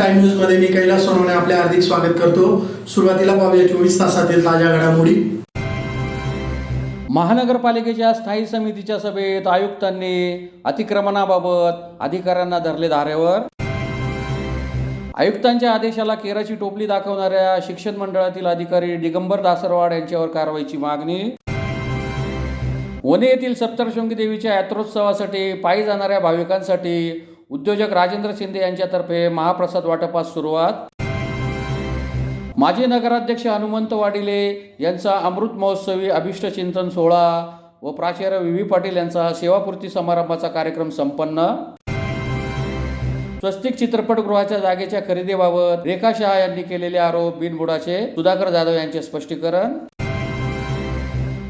Time news मध्ये मी कैलास सोनवणे आपले हार्दिक स्वागत करतो। सुरुवातीला पाहूया 24 तासातील ताज्या घडामोडी। महानगरपालिकेच्या स्थायी समितीच्या सभेत आयुक्तांनी अतिक्रमणाबाबत अधिकाऱ्यांना धरले धारेवर। आयुक्तांच्या आदेशाला केराची टोपली दाखवणाऱ्या शिक्षण मंडळातील अधिकारी दिगंबर दासरवाड यांच्यावर कारवाईची मागणी। वने येथील सप्तशृंगी देवीच्या यात्रोत्सवासाठी पायी जाणाऱ्या भाविकांसाठी उद्योजक राजेंद्र शिंदे यांच्यातर्फे महाप्रसाद वाटपास सुरुवात। माजी नगराध्यक्ष हनुमंत वाडिले यांचा अमृत महोत्सवी अभिष्ट चिंतन सोहळा व प्राचार्य व्ही पाटील यांचा सेवापूर्ती समारंभाचा कार्यक्रम संपन्न। स्वस्तिक चित्रपटगृहाच्या जागेच्या खरेदीबाबत रेखा शहा यांनी केलेले आरोप बिनबुडाचे, सुधाकर जाधव यांचे स्पष्टीकरण।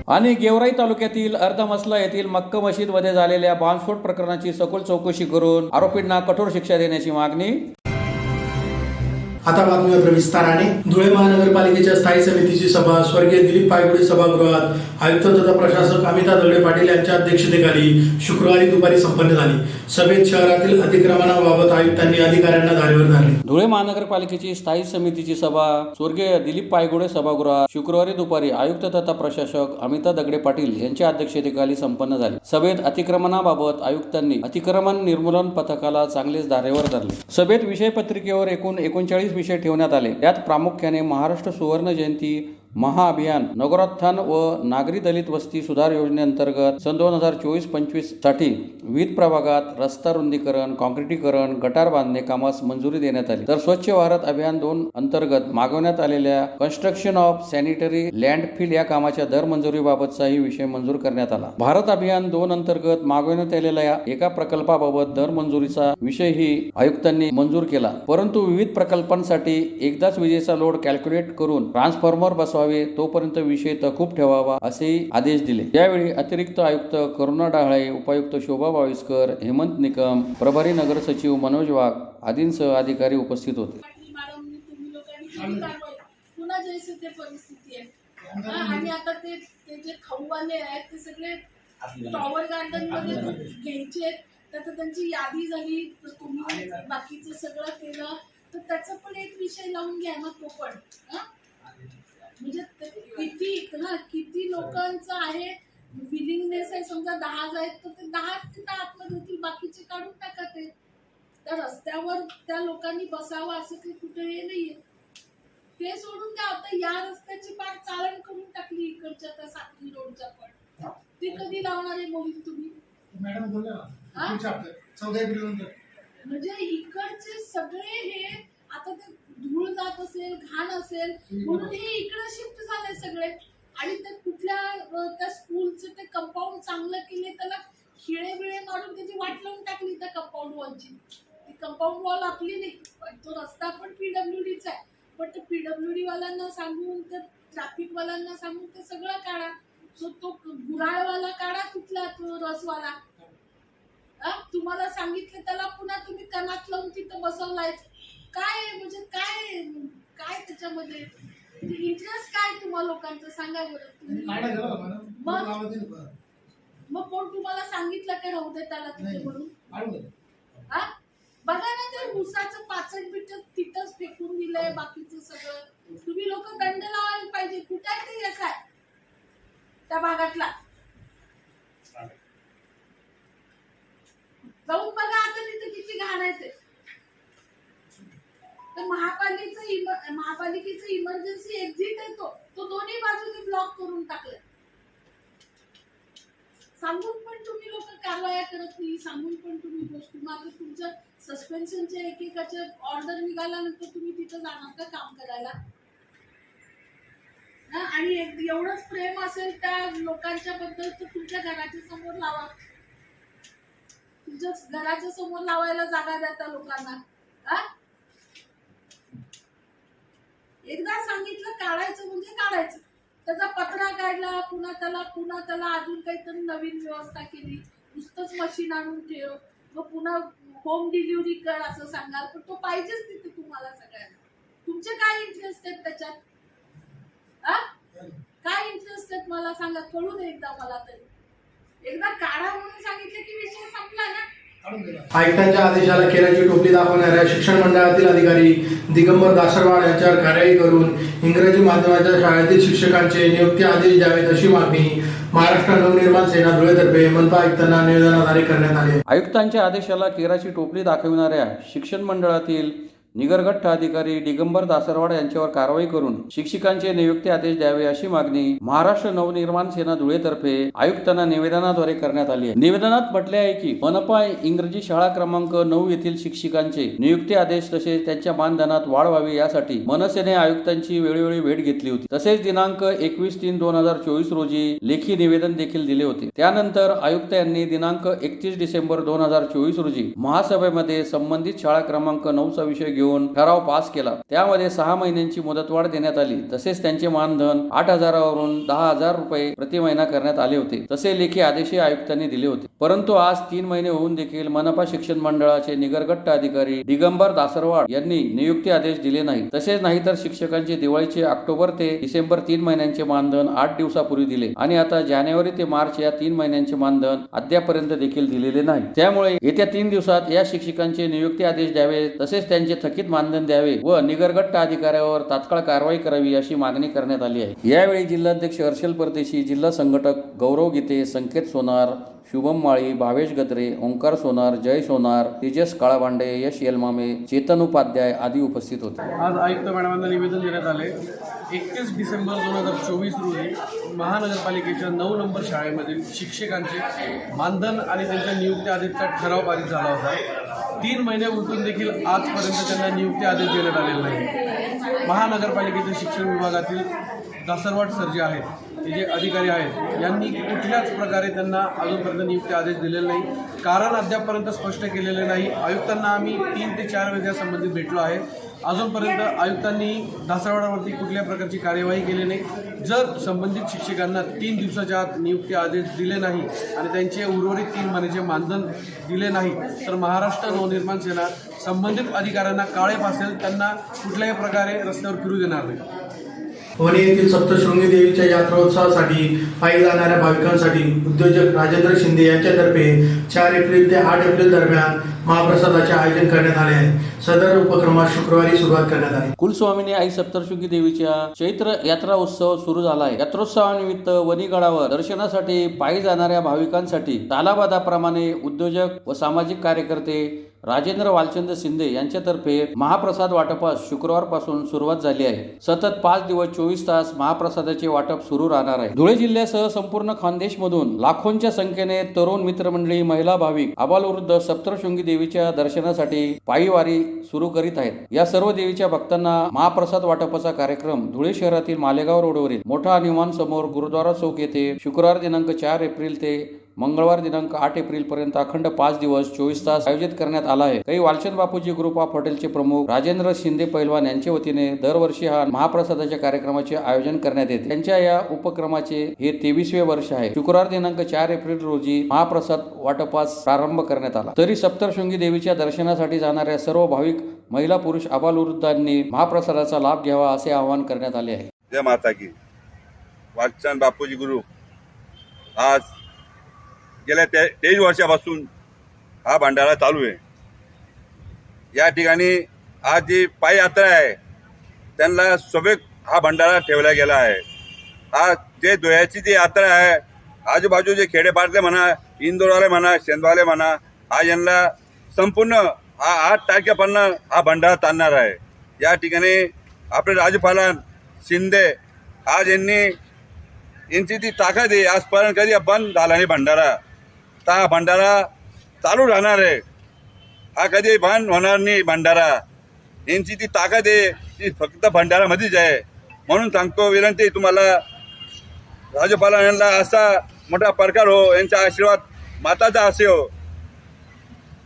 आणि गेवराई तालुक्यातील अर्धमसला येथील मक्का मशीदमध्ये झालेल्या बॉम्बस्फोट प्रकरणाची सखोल चौकशी करून आरोपींना कठोर शिक्षा देण्याची मागणी। आता बातमी विस्ताराने। धुळे महानगरपालिकेच्या स्थायी समितीची सभा स्वर्गीय दिलीप पायगुडे सभागृहात आयुक्त तथा प्रशासक अमिता दगडे पाटील यांच्या अध्यक्षतेखाली शुक्रवारी दुपारी संपन्न झाली। सभेत शहरातील अतिक्रमणाबाबत आयुक्तांनी अधिकाऱ्यांना धारेवर धरले। धुळे महानगरपालिकेची स्थायी समितीची सभा स्वर्गीय दिलीप पायगुडे सभागृहात शुक्रवारी दुपारी आयुक्त तथा प्रशासक अमिता दगडे पाटील यांच्या अध्यक्षतेखाली संपन्न झाली। सभेत अतिक्रमणाबाबत आयुक्तांनी अतिक्रमण निर्मूलन पथकाला चांगलेच धारेवर धरले। सभेत विषय पत्रिकेवर एकूण 39 विषय ठेवण्यात आले। यात प्रामुख्याने महाराष्ट्र सुवर्ण जयंती महाअभियान, नगरोत्थान व नागरी दलित वस्ती सुधार योजनेअंतर्गत सन 2024-25 साठी विविध प्रभागात रस्ता रुंदीकरण, काँक्रिटीकरण, गटार बांधणे कामास मंजुरी देण्यात आली। तर स्वच्छ भारत अभियान 2 अंतर्गत मागवण्यात आलेल्या कन्स्ट्रक्शन ऑफ सॅनिटरी लँडफिल या कामाच्या दर मंजुरीबाबतचाही विषय मंजूर करण्यात आला। भारत अभियान 2 अंतर्गत मागवण्यात आलेल्या एका प्रकल्पाबाबत दर मंजुरीचा विषयही आयुक्तांनी मंजूर केला। परंतु विविध प्रकल्पांसाठी एकदाच विजेचा लोड कॅल्क्युलेट करून ट्रान्सफॉर्मर बसवा तोपर्यंत विषय तहकूब ठेवावा असेही आदेश दिले। यावेळी अतिरिक्त आयुक्त करुणा डाहळे, उपायुक्त शोभा बाविस्कर, हेमंत निकम, प्रभारी नगर सचिव मनोज वाघ आदींसह अधिकारी उपस्थित होते। पुन्हा जैसे ते परिस्थिती आहे आणि आता ते जे खाऊवाले आहेत ते सगळे टॉवर गार्डन मध्ये घ्यायचे, तर त्यांची यादी झाली, तुम्ही बाकीचं सगळं केलं तर त्याचा पण एक विषय लावून घ्या ना तो पण। म्हणजे किती लोकांचं आहे विलिंगनेस आहे। समजा 10 आहेत तर ते 10 तिथं आतमध्ये होतील, बाकीचे काढून टाका। ते त्या रस्त्यावर त्या लोकांनी बसावं असं काही कुठे हे नाहीये। ते सोडून द्या। आता या रस्त्याची पाठ चाळण करून टाकली इकडच्या त्या साखरी रोडच्या पण, ती कधी लावणार आहे मोहीम तुम्ही? मॅडम बोला म्हणजे इकडचे सगळे हे आता ते धूळ जात असेल, घाण असेल म्हणून हे इकडे शिफ्ट झाले सगळे। आणि ते कुठल्या त्या स्कूलचे ते कंपाऊंड चांगलं केले, त्याला खिळे बिळे मारून त्याची वाट लावून टाकली त्या कंपाऊंड वॉलची। ती कंपाऊंड वॉल आपली नाही, पण तो रस्ता पण PWDचा आहे। पण ते PWD वाल्यांना सांगून, त्या ट्रॅफिक वाल्यांना सांगून ते सगळं काढा। सो तो गुराळवाला काढा, कुठला तो रसवाला तुम्हाला सांगितलं त्याला पुन्हा तुम्ही कणात लावून तिथं बसवलाय। काय म्हणजे काय काय त्याच्यामध्ये इंटरेस्ट काय तुम्हा लोकांचं सांगा बरं। मग कोण तुम्हाला सांगितलं काय राहू दे त्याला तिथे म्हणून? बघा ना, ते ऊसाचं 65 बिट तिथंच फेकून दिलंय, बाकीचं सगळं तुम्ही लोक दंड लावायला पाहिजे। कुठे आहे ते यस आहे त्या भागातला? जाऊन बघा आता तिथे किती घाण आहे ते। तर महापालिकेचं इमर्जन्सी एक्झिट आहे तो दोन्ही बाजूने ब्लॉक करून टाकलाय। सांगून पण तुम्ही लोक कारवाया करत नाही, सांगून पण तुम्ही गोष्टी मागे तुमच्या सस्पेन्शनच्या एकेकाच्या ऑर्डर निघाल्यानंतर तुम्ही तिथं जाणार का काम करायला? आणि एवढंच प्रेम असेल त्या लोकांच्या बद्दल तर तुमच्या घराच्या समोर लावा, तुमच्या घराच्या समोर लावायला जागा द्या त्या लोकांना। एकदा सांगितलं काढायचं म्हणजे काढायचं, त्याचा पत्रा काढला, पुन्हा त्याला अजून काहीतरी नवीन व्यवस्था केली, नुसतंच मशीन आणून ठेव, मग पुन्हा होम डिलिव्हरी कर असं सांगाल, पण तो पाहिजेच तिथे तुम्हाला सगळ्यांना। तुमचे काय इंटरेस्ट आहेत त्याच्यात? काय इंटरेस्ट आहेत मला सांगा, कळू दे एकदा मला तरी। एकदा काढा म्हणून सांगितलं की विषय संपला ना। आयुक्तांच्या आदेशाला केराची टोपली दाखवणाऱ्या शिक्षण मंडळातील अधिकारी दिगंबर दासरवाड यांच्यावर कारवाई करून इंग्रजी माध्यमाच्या शाळेतील शिक्षकांचे नियुक्ती आदेश द्यावेत अशी मागणी महाराष्ट्र नवनिर्माण सेना धुळेतर्फे मनपा आयुक्तांना निवेदनाद्वारे करण्यात आले. आयुक्तांच्या आदेशाला केराची टोपली दाखविणाऱ्या शिक्षण मंडळातील निगरगठ्ठ अधिकारी दिगंबर दासरवाड यांच्यावर कारवाई करून शिक्षकांचे नियुक्ती आदेश द्यावे अशी मागणी महाराष्ट्र नवनिर्माण सेना धुळेतर्फे आयुक्तांना निवेदनाद्वारे करण्यात आली आहे. निवेदनात म्हटले आहे की मनपा इंग्रजी शाळा क्रमांक 9 येथील शिक्षकांचे नियुक्ती आदेश तसेच त्यांच्या मानधनात वाढ व्हावी यासाठी मनसेने आयुक्तांची वेळोवेळी भेट घेतली होती. तसेच दिनांक 21/3/2024 रोजी लेखी निवेदन देखील दिले होते. त्यानंतर आयुक्त यांनी दिनांक 31 डिसेंबर 2024 रोजी महासभेमध्ये संबंधित शाळा क्रमांक 9चा विषय घेऊन ठराव पास केला. त्यामध्ये 6 महिन्यांची मुदतवाढ देण्यात आली. तसेच त्यांचे मानधन 8,000 वरून 10,000 रुपये प्रति महिना करण्यात आले होते. तसे लेखी आदेशही आयुक्तांनी दिले होते. परंतु आज 3 महिने होऊन देखील मनपा शिक्षण मंडळाचे निगरगठ्ठ अधिकारी दिगंबर दासरवाड यांनी नियुक्ती आदेश दिले नाही. तसेच नाहीतर शिक्षकांचे दिवाळीचे ऑक्टोबर ते डिसेंबर 3 महिन्यांचे मानधन 8 दिवसापूर्वी दिले आणि आता जानेवारी ते मार्च या 3 महिन्यांचे मानधन अद्यापर्यंत देखील दिलेले नाही. त्यामुळे येत्या 3 दिवसात या शिक्षकांचे नियुक्ती आदेश द्यावे तसेच त्यांचे थकीत मानधन द्यावे व निगरगठ्ठ अधिकाऱ्यावर तात्काळ कारवाई करावी अशी मागणी करण्यात आली आहे. यावेळी जिल्हाध्यक्ष हर्षल परदेशी, जिल्हा संघटक गौरव गीते, संकेत सोनार, शुभम माळी, भावेश गद्रे, ओंकार सोनार, जय सोनार, तेजस काळाभांडे, यश येलमामे, चेतन उपाध्याय आदी उपस्थित होते. आज आयुक्त मॅडमांना निवेदन देण्यात आले. 31 डिसेंबर 2024 रोजी महानगरपालिकेच्या 9 नंबर शाळेमधील शिक्षकांचे मानधन आणि त्यांच्या नियुक्ती आदेशचा ठराव पारित झाला होता. 3 महिने उलटून देखील आजपर्यंत त्यांना नियुक्ती आदेश देण्यात आलेला नाही. महानगरपालिकेच्या शिक्षण विभागातील दासरवाड सर जे आहेत, ते जे अधिकारी आहेत, यांनी कुठल्याच प्रकारे त्यांना अजूनपर्यंत नियुक्ती आदेश दिलेला नाही. कारण अद्यापपर्यंत स्पष्ट केलेले नाही. आयुक्तांना आम्ही 3 ते 4 वेळा संबंधित भेटलो आहे. अजूनपर्यंत आयुक्तांनी दासरवाडावरती कुठल्या प्रकारची कार्यवाही केली नाही. जर संबंधित शिक्षकांना 3 दिवसाच्या आत नियुक्ती आदेश दिले नाही आणि त्यांचे उर्वरित 3 महिन्याचे मानधन दिले नाही तर महाराष्ट्र नवनिर्माण सेना संबंधित अधिकाऱ्यांना काळे फासेल, त्यांना कुठल्याही प्रकारे रस्त्यावर फिरू देणार नाही. वणी येथील सप्तशृंगी देवीच्या यात्रोत्सवासाठी पायी जाणाऱ्या भाविकांसाठी उद्योजक राजेंद्र शिंदे यांच्यातर्फे 4 एप्रिल ते 8 एप्रिल दरम्यान महाप्रसादाचे आयोजन करण्यात आले आहे. सदर उपक्रमास शुक्रवारी सुरुवात करण्यात आली. कुलस्वामिनी आई सप्तशृंगी देवीच्या चैत्र यात्रा उत्सव सुरू झाला आहे. यात्रोत्सवानिमित्त वणीगडावर दर्शनासाठी पायी जाणाऱ्या भाविकांसाठी तालाबदाप्रमाणे उद्योजक व सामाजिक कार्यकर्ते राजेंद्र वालचंद शिंदे यांच्यातर्फे महाप्रसाद वाटपास शुक्रवारपासून सुरुवात झाली आहे. सतत 5 दिवस 24 तास महाप्रसादाचे वाटप सुरू राहणार आहे. धुळे जिल्ह्यासह संपूर्ण खानदेशमधून लाखोंच्या संख्येने तरुण मित्रमंडळी, महिला भाविक, आबालवृद्ध सप्तशृंगी देवीच्या दर्शनासाठी पायी वारी सुरू करीत आहेत. या सर्व देवीच्या भक्तांना महाप्रसाद वाटपाचा कार्यक्रम धुळे शहरातील मालेगाव रोडवरील मोठा हनुमान समोर गुरुद्वारा चौक येथे शुक्रवार दिनांक 4 एप्रिल ते मंगळवार दिनांक 8 एप्रिल पर्यंत अखंड 5 दिवस 24 तास आयोजित करण्यात आला आहे. काही वालचंद बापूजी ग्रुप ऑफ हॉटेलचे प्रमुख राजेंद्र शिंदे पैलवान यांच्या वतीने दरवर्षी हा महाप्रसादाच्या कार्यक्रमाचे आयोजन करण्यात येते. त्यांच्या या उपक्रमाचे हे 23वे वर्ष आहे. शुक्रवार दिनांक 4 एप्रिल रोजी महाप्रसाद वाटपास प्रारंभ करण्यात आला. तरी सप्तशृंगी देवीच्या दर्शनासाठी जाणाऱ्या सर्व भाविक, महिला, पुरुष, आबालवृद्धांनी महाप्रसादाचा लाभ घ्यावा असे आवाहन करण्यात आले आहे. जय माता की. वालचंद बापूजी ग्रुप आज गेल्या 23 वर्षापासून हा भंडारा चालू आहे. या ठिकाणी आज जी पायी यात्रा आहे त्यांना सोबत हा भंडारा ठेवला गेला आहे. हा जे धुळ्याची जी यात्रा आहे, आजूबाजूचे खेडेपाडले म्हणा, इंदोरवाले म्हणा, शेंदवाले म्हणा, आज यांना संपूर्ण हा 8 तारखेपर्यंत हा भंडारा चालणार आहे. या ठिकाणी आपले राज्यपालान शिंदे आज यांची ती ताकद आहे. आजपर्यंत कधी बंद झाला नाही भंडारा. तर हा भंडारा चालू राहणार आहे. हा कधी बंद होणार नाही भंडारा. यांची ती ताकद आहे ती फक्त भंडारामध्येच आहे. म्हणून सांगतो, विनंती तुम्हाला, राज्यपालांना असा मोठा प्रकार हो, यांचा आशीर्वाद माताचा असे हो.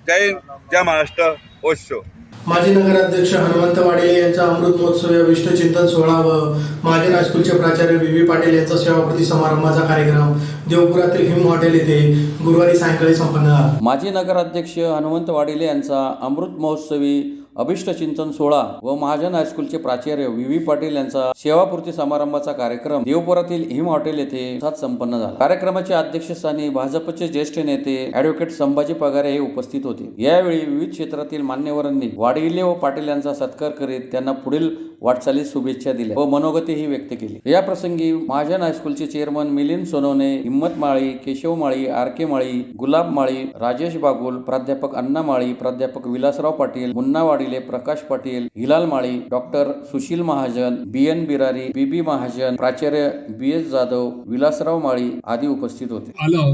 जय हिंद, जय महाराष्ट्र, ओशो. माजी नगराध्यक्ष हनुमंत वाडेले यांचा अमृत महोत्सव या विष्णू चिंतन सोहळा व महाजन हायस्कूलचे प्राचार्य व्ही पाटील यांचा सेवाप्रती समारंभाचा कार्यक्रम देवपुरातील हिम हॉटेल येथे गुरुवारी सायंकाळी संपन्न झाला. माजी नगराध्यक्ष हनुमंत वाडेले यांचा अमृत महोत्सवी अभिष्ट चिंतन सोहळा व महाजन हायस्कूलचे प्राचार्य व्ही पाटील यांचा सेवापूर्ती समारंभाचा कार्यक्रम देवपुरातील हिम हॉटेल येथे संपन्न झाला। कार्यक्रमाच्या अध्यक्षस्थानी भाजपचे ज्येष्ठ नेते ॲडव्होकेट संभाजी पगारे हे उपस्थित होते। यावेळी विविध क्षेत्रातील मान्यवरांनी वाडिले व पाटील यांचा सत्कार करीत त्यांना पुढील वाटचालीस शुभेच्छा दिल्या व मनोगतीही व्यक्त केली। या प्रसंगी महाजन हायस्कूलचे चेअरमन मिलिंद सोनवणे, हिम्मत माळी, केशव माळी, आर.के. माळी, गुलाब माळी, राजेश बागुल, प्राध्यापक अण्णा माळी, प्राध्यापक Vilasrao Patil, Munna Wadile, Prakash Patil, Hilal Mali, doctor Sushil Mahajan, B N. Birari, B B. Mahajan, प्राचार्य बी.एस. जाधव, विलासराव माळी आदी उपस्थित होते। आलं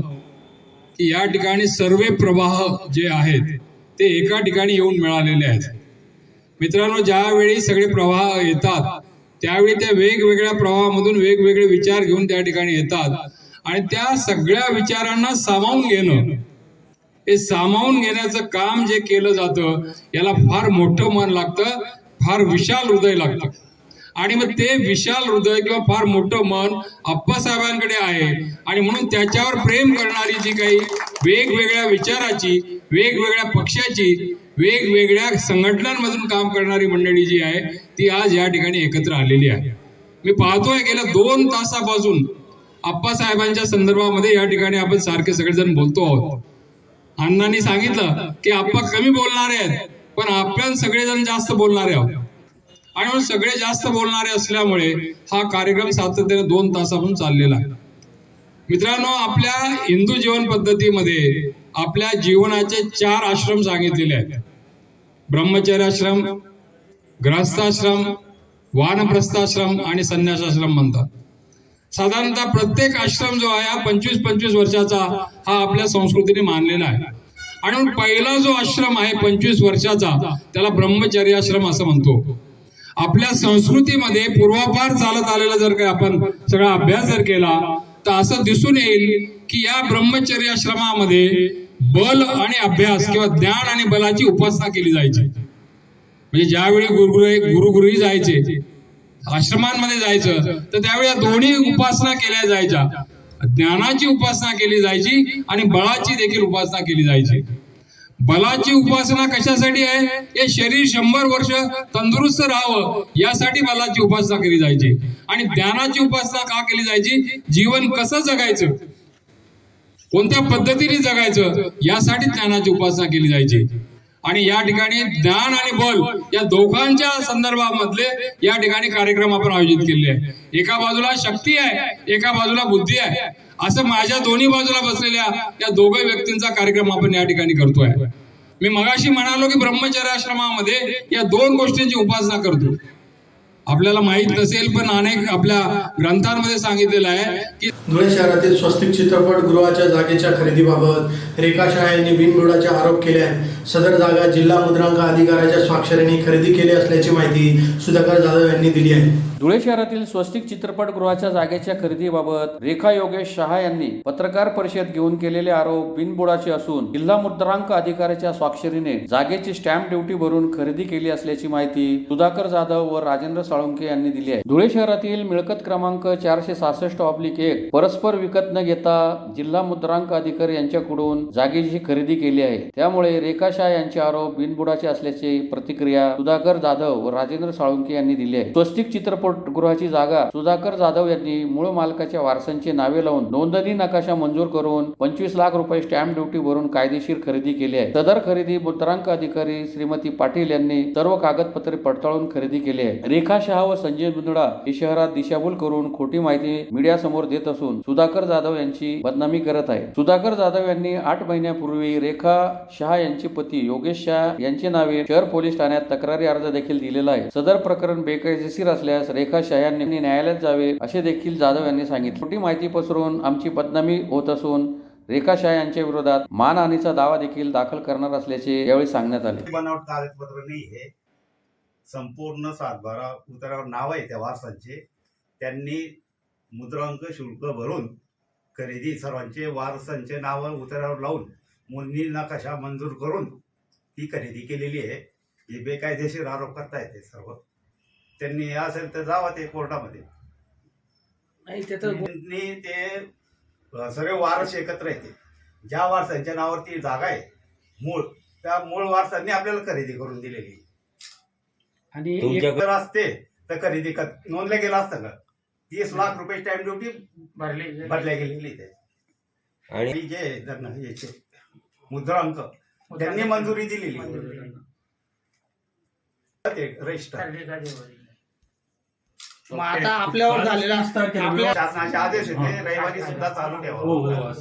की या ठिकाणी सर्व प्रवाह जे आहेत ते एका ठिकाणी येऊन मिळालेले आहेत। मित्रांनो, ज्यावेळी सगळे प्रवाह येतात त्यावेळी त्या वेगवेगळ्या प्रवाहामधून वेगवेगळे विचार घेऊन त्या ठिकाणी येतात आणि त्या सगळ्या विचारांना सामावून घेणं, हे सामावून घेण्याचं काम जे केलं जातं याला फार मोठं मन लागतं, फार विशाल हृदय लागतं। आणि मग ते विशाल हृदय किंवा फार मोठं मन आप्पासाहेबांकडे आहे आणि म्हणून त्याच्यावर प्रेम करणारी जी काही वेगवेगळ्या विचाराची, वेगवेगळ्या पक्षाची, वेगवेगळ्या संघटनांमधून काम करणारी मंडळी जी आहे ती आज या ठिकाणी एकत्र आलेली आहे। मी पाहतोय गेल्या 2 तासापासून आप्पासाहेबांच्या संदर्भामध्ये या ठिकाणी आपण सारखे सगळेजण बोलतो आहोत। अण्णांनी सांगितलं की आप्पा कमी बोलणारे आहेत पण आपण सगळेजण जास्त बोलणारे आहोत आणि म्हणून सगळे जास्त बोलणारे असल्यामुळे हा कार्यक्रम सातत्याने 2 तासापासून चाललेला आहे। मित्रांनो, आपल्या हिंदू जीवन पद्धतीमध्ये आपल्या जीवनाचे 4 आश्रम सांगितलेले आहेत। ब्रह्मचर्याश्रम, गृहस्थाश्रम, वानप्रस्थाश्रम आणि संन्यासाश्रम म्हणतात। साधारणतः प्रत्येक आश्रम जो आहे हा 25-25 वर्षाचा हा आपल्या संस्कृतीने मानलेला आहे आणि पहिला जो आश्रम आहे 25 वर्षाचा त्याला ब्रह्मचर्याश्रम असं म्हणतो। आपल्या संस्कृतीमध्ये पूर्वापार चालत आलेला जर काही आपण सगळा अभ्यास जर केला तर असं दिसून येईल की या ब्रह्मचर्य आश्रमामध्ये बल आणि अभ्यास किंवा ज्ञान आणि बलाची उपासना केली जायची। म्हणजे ज्यावेळी गुरुगृही जायचे, आश्रमांमध्ये जायचं तर त्यावेळी या दोन्ही उपासना केल्या जायच्या, ज्ञानाची उपासना केली जायची आणि बळाची देखील उपासना केली जायची। बलाची उपासना कशासाठी आहे? हे शरीर 100 वर्ष तंदुरुस्त राहावं यासाठी बलाची उपासना केली जायची आणि ज्ञानाची उपासना का केली जायची? जीवन कसं जगायचं, कोणत्या पद्धतीने जगायचं यासाठी ज्ञानाची उपासना केली जायची। आणि या ठिकाणी ज्ञान आणि बल या दोघांच्या संदर्भामधले या ठिकाणी कार्यक्रम आपण आयोजित केले आहे। एका बाजूला शक्ती आहे, एका बाजूला बुद्धी आहे, असं माझ्या दोन्ही बाजूला बसलेल्या या दोघे व्यक्तींचा कार्यक्रम आपण या ठिकाणी करतोय। मी मगाशी म्हणालो की ब्रह्मचर्य आश्रमामध्ये या 2 गोष्टींची उपासना करतो। आपल्याला माहित नसेल पण अनेक आपल्या ग्रंथांमध्ये सांगितलेलं आहे की धुळे शहरातील स्वस्तिक चित्रपटगृहाच्या जागेच्या खरेदीबाबत रेखा शाह यांनी बिनबुडाचे आरोप केले आहेत। सदर जागा जिल्हा मुद्रांक अधिकाऱ्याच्या स्वाक्षरीने खरेदी केली असल्याची माहिती सुधाकर जाधव यांनी दिली आहे। धुळे शहरातील स्वस्तिक चित्रपटगृहाच्या जागेच्या खरेदीबाबत रेखा योगेश शहा यांनी पत्रकार परिषद घेऊन केलेले आरोप बिनबुडाचे असून जिल्हा मुद्रांक अधिकाऱ्याच्या स्वाक्षरीने जागेची स्टॅम्प ड्युटी भरून खरेदी केली असल्याची माहिती सुधाकर जाधव व राजेंद्र साळुंखे यांनी दिली आहे। धुळे शहरातील मिळकत क्रमांक 466/1 परस्पर विकत न घेता जिल्हा मुद्रांक अधिकारी यांच्याकडून जागेची खरेदी केली आहे। त्यामुळे रेखा शाह यांचे आरोप बिनबुडाचे असल्याची प्रतिक्रिया सुधाकर जाधव व राजेंद्र साळुंखे यांनी दिली आहे। स्वस्तिक चित्रपटगृहाची जागा सुधाकर जाधव यांनी मूळ मालकाच्या वारसांची नावे लावून नोंदणी नकाशा मंजूर करून 25 लाख रुपये स्टॅम्प ड्युटी भरून कायदेशीर खरेदी केली आहे। सदर खरेदी मुद्रांक अधिकारी श्रीमती पाटील यांनी सर्व कागदपत्रे पडताळून खरेदी केली आहे। रेखा शाह व संजय मुंदडा हे शहरात दिशाभूल करून खोटी माहिती मीडिया समोर देत असून सुधाकर जाधव यांची बदनामी करत आहे। सुधाकर जाधव यांनी 8 महिन्यापूर्वी रेखा शाह यांचे पती योगेश शाह यांचे नावे शहर पोलीस ठाण्यात तक्रारी अर्ज देखील दिलेला आहे। सदर प्रकरण बेकायदेशीर असल्यास रेखा शाह यांनी न्यायालयात जावे असे देखील जाधव यांनी सांगितले। खोटी माहिती पसरवून आमची बदनामी होत असून रेखा शाह यांच्या विरोधात मानहानीचा दावा देखील दाखल करणार असल्याचे यावेळी सांगण्यात आले। बनावट कागदपत्र नाही हे संपूर्ण 7/12 उतारावर नाव आहे त्या वारसांचे, त्यांनी मुद्रांक शुल्क भरून खरेदी सर्वांचे वारसांचे नाव उतारावर लावून नोंदणी नकाशा मंजूर करून ती खरेदी केलेली आहे। हे बेकायदेशीर आरोप करतायत ते सर्व। त्यांनी असेल तर जावं ते कोर्टामध्ये, ते सर्व वारस एकत्र येते। ज्या वारसांच्या नावावरती जागा आहे मूळ, त्या मूळ वारसांनी आपल्याला खरेदी करून दिलेली। आणि जर असते तर खरेदी नोंदलं गेलं असतं का? 30 लाख रुपये स्टॅम्प ड्युटी भरल्या गेलेली ते. आणि जे याचे मुद्रांक त्यांनी मंजुरी दिलेली रजिस्टर. मग आता आपल्यावर झालेला शासनाचे आदेश होते रविवारी सुद्धा चालू ठेवा.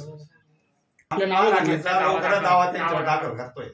आपल्या नावाचा दावा त्यांच्यावर दाखल करतोय.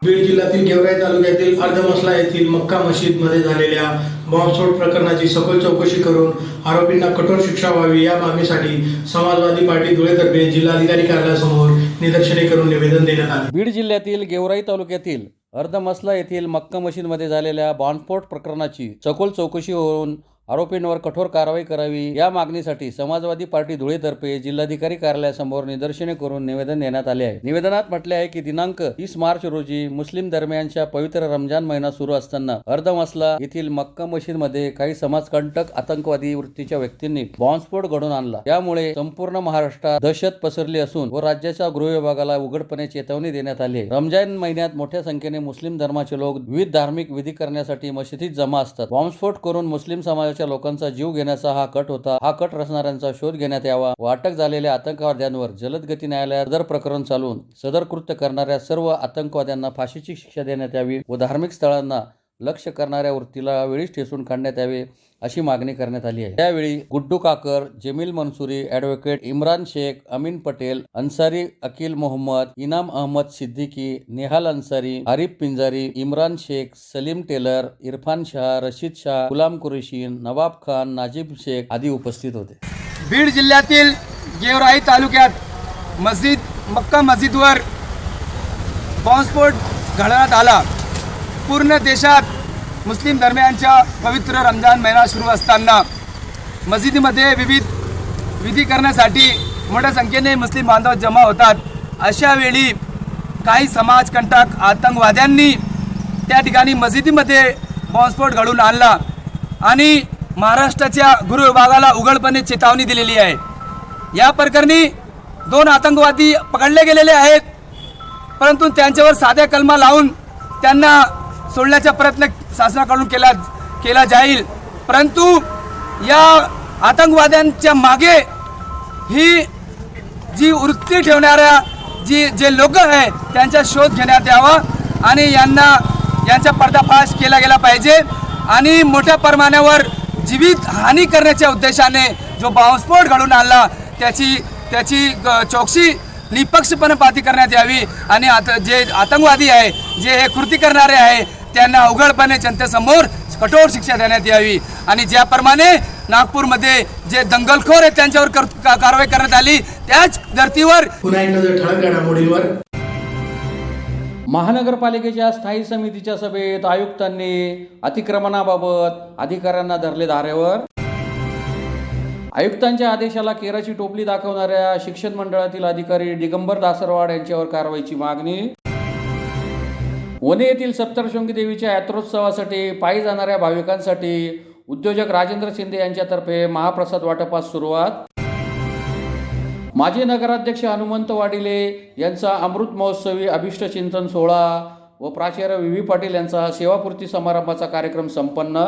बीड जिल्ह्यातील गेवराई तालुक्यातील अर्धमसला येथील मक्का मशीदमध्ये झालेल्या बॉम्बस्फोट प्रकरणाची सखोल चौकशी करून आरोपींना कठोर शिक्षा व्हावी या मागणीसाठी समाजवादी पार्टी धुळेतर्फे जिल्हाधिकारी कार्यालयासमोर निदर्शने करून निवेदन देण्यात आले. बीड जिल्ह्यातील गेवराई तालुक्यातील अर्धमसला येथील मक्का मशीदमध्ये झालेल्या बॉम्बस्फोट प्रकरणाची सखोल चौकशी होऊन आरोपींवर कठोर कारवाई करावी या मागणीसाठी समाजवादी पार्टी धुळेतर्फे जिल्हाधिकारी कार्यालयासमोर निदर्शने करून निवेदन देण्यात आले आहे. निवेदनात म्हटले आहे की दिनांक 30 मार्च रोजी मुस्लिम दरम्यानच्या पवित्र रमजान महिना सुरू असताना अर्धमसला येथील मक्का मशीदमध्ये काही समाजकंटक आतंकवादी वृत्तीच्या व्यक्तींनी बॉम्बस्फोट घडवून आणला. त्यामुळे संपूर्ण महाराष्ट्रात दहशत पसरली असून व राज्याच्या गृह विभागाला उघडपणे चेतावणी देण्यात आली आहे. रमजान महिन्यात मोठ्या संख्येने मुस्लिम धर्माचे लोक विविध धार्मिक विधी करण्यासाठी मशिदीत जमा असतात. बॉम्बस्फोट करून मुस्लिम समाजाच्या लोकांचा जीव घेण्याचा हा कट होता. हा कट रचणाऱ्यांचा शोध घेण्यात यावा व अटक झालेल्या आतंकवाद्यांवर जलद गती न्यायालयात सदर प्रकरण चालवून सदर कृत्य करणाऱ्या सर्व आतंकवाद्यांना फाशीची शिक्षा देण्यात यावी व धार्मिक स्थळांना लक्ष करणाऱ्या वृत्तीला वेळीच ठेचून काढण्यात यावे अशी मागणी करण्यात आली आहे. त्यावेळी गुड्डू काकर, जमील मनसुरी, ॲडव्होकेट इम्रान शेख, अमीन पटेल, अन्सारी अकील मोहम्मद, इनाम अहमद सिद्दीकी, नेहाल अन्सारी, आरिफ पिंजारी, इम्रान शेख, सलीम टेलर, इरफान शाह, रशीद शाह, गुलाम कुरेशी, नवाब खान, नाजिब शेख आदी उपस्थित होते. बीड जिल्ह्यातील गेवराई तालुक्यात मक्का मस्जिदवर बॉम्बस्फोट घडवण्यात आला. पूर्ण देशात मुस्लिम धर्मियांच्या पवित्र रमजान महिना सुरू असताना मस्जिदीमध्ये विविध विधी करण्यासाठी मोठ्या संख्येने मुस्लिम बांधव जमा होतात. अशा वेळी काही समाजकंटक आतंकवाद्यांनी त्या ठिकाणी मस्जिदीमध्ये बॉम्बस्फोट घडवून आणला आणि महाराष्ट्राच्या गृह विभागाला उघडपणे चेतावणी दिलेली आहे. या प्रकरणी 2 आतंकवादी पकडले गेलेले आहेत, परंतु त्यांच्यावर साध्या कलमा लावून त्यांना सोडण्याचा प्रयत्न शासनाकडून केला जाईल. परंतु या आतंकवाद्यांच्या मागे ही जी वृत्ती ठेवणाऱ्या जे लोक आहेत त्यांचा शोध घेण्यात यावा आणि यांचा पर्दाफाश केला गेला पाहिजे आणि मोठ्या प्रमाणावर जीवित हानी करण्याच्या उद्देशाने जो बॉम्बस्फोट घडवून आणला त्याची चौकशी निपक्षपाती करण्यात यावी आणि जे आतंकवादी आहे, जे हे कृती करणारे आहे, त्यांना उघडपणे जनतेसमोर कठोर शिक्षा देण्यात यावी आणि ज्याप्रमाणे नागपूरमध्ये जे दंगलखोर आहेत त्यांच्यावर कारवाई करण्यात आली त्याच धर्तीवर पुन्हा एक नजर ठळक घडामोडींवर. महानगरपालिकेच्या स्थायी समितीच्या सभेत आयुक्तांनी अतिक्रमणाबाबत अधिकाऱ्यांना धरले धारेवर. आयुक्तांच्या आदेशाला केराची टोपली दाखवणाऱ्या शिक्षण मंडळातील अधिकारी दिगंबर दासरवाड यांच्यावर कारवाईची मागणी. वने येथील सप्तशृंगी देवीच्या यात्रोत्सवासाठी पायी जाणाऱ्या भाविकांसाठी उद्योजक राजेंद्र शिंदे यांच्यातर्फे महाप्रसाद वाटपास सुरुवात. माजी नगराध्यक्ष हनुमंत वाडिले यांचा अमृत महोत्सवी अभिष्ट चिंतन सोहळा व प्राचार्य व्ही पाटील यांचा सेवापूर्ती समारंभाचा कार्यक्रम संपन्न.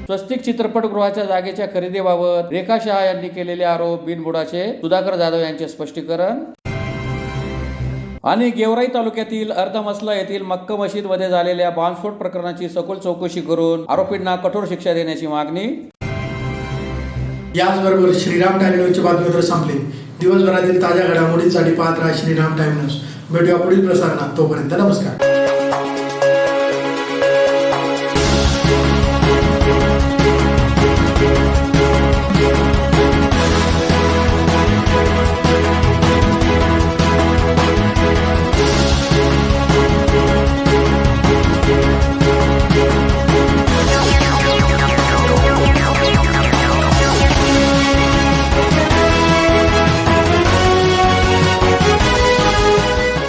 स्वस्तिक चित्रपटगृहाच्या जागेच्या खरेदीबाबत रेखा शहा यांनी केलेले आरोप बिनबुडाचे, सुधाकर जाधव यांचे स्पष्टीकरण. आणि गेवराई तालुक्यातील अर्धमसला येथील मक्का मशीदमध्ये झालेल्या बॉम्बस्फोट प्रकरणाची सखोल चौकशी करून आरोपींना कठोर शिक्षा देण्याची मागणी. याचबरोबर श्रीराम टाइम न्यूजचे बातमीपत्र संपले. दिवसभरातील ताज्या घडामोडींसाठी पाहत राहा श्रीराम टाइम न्यूज. भेटूया पुढील प्रसारणात. तोपर्यंत नमस्कार.